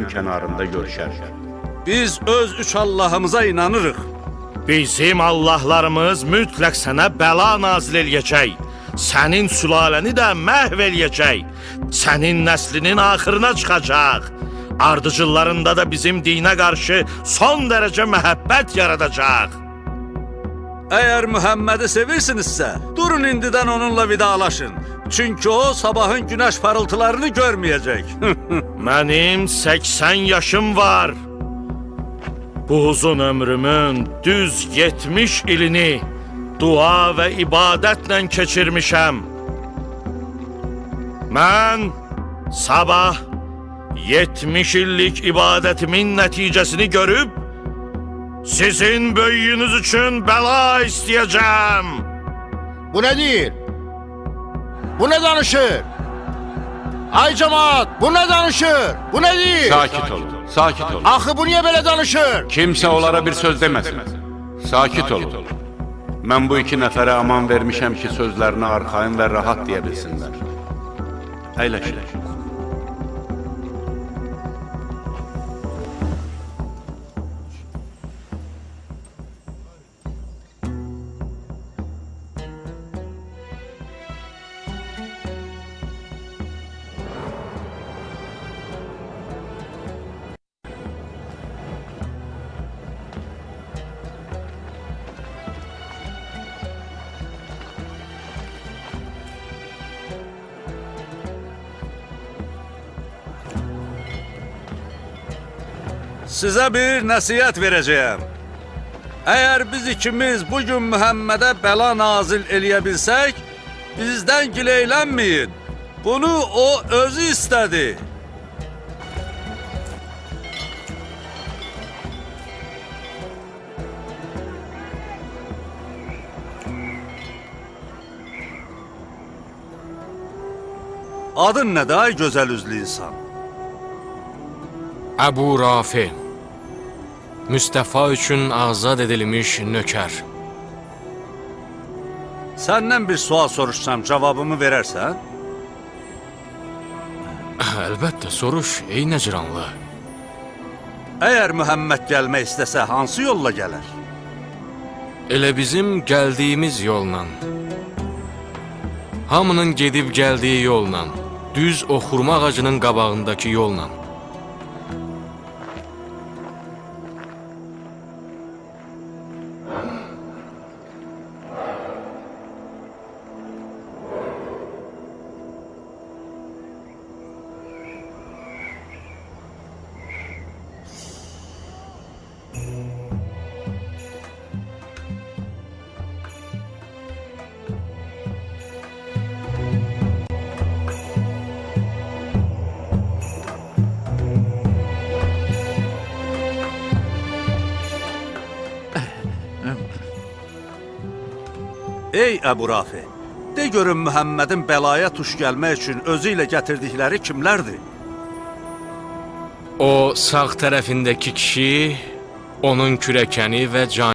kənarında görüşər. Biz öz üç Allah'ımıza inanırıq. Bizim Allahlarımız mütləq sənə bəla nazil eləyəcək. Sənin sülaləni də məhv eləyəcək. Sənin nəslinin axırına çıxacaq. Ardıcıllarında da bizim dinə qarşı son dərəcə məhəbbət yaradacaq. Eğer Muhammed'i sevirsinizse durun indidən onunla vidalaşın. Çünkü o sabahın güneş parıltılarını görmeyecek. Mənim 80 yaşım var. Bu uzun ömrümün düz 70 ilini dua və ibadətlə keçirmişəm. Mən sabah 70 illik ibadətimin nəticəsini görüb sizin böyüyünüz üçün bəla istəyəcəm. Bu ne değil? Bu ne danışır? Ay cemaat, bu ne danışır? Bu ne değil? Sakit olun, sakit olun. Axı bu niye böyle danışır? Kimsə onlara bir söz deməsin. Sakit olun. Mən bu iki nəfərə aman vermişəm ki, sözlərini arxayın və rahat deyə bilsinlər. Əyləşin. Size bir nasihat vereceğim. Eğer biz ikimiz bugün Muhammed'e bela nazil eleyebilsek, bizden gileylenmeyin. Bunu o özü istedi. Adın ne daha güzel üzlü insan? Əbu Rafi, Müstəfa üçün azad edilmiş nökər. Senden bir sual soruşsam cevabımı verersen? Əlbəttə, soruş, ey Nəcranlı. Eğer Muhammed gelmek istese hansı yolla gelir? Elə bizim gəldiyimiz yolla. Hamının gedib gəldiyi yolla. Düz o xurma ağacının qabağındakı yolla. Ey Ebu Rafi, de görün Muhammed'in belaya tuş gelmek için özüyle getirdikleri kimlerdi? O sağ tərəfindəki kişi, onun kürəkəni və can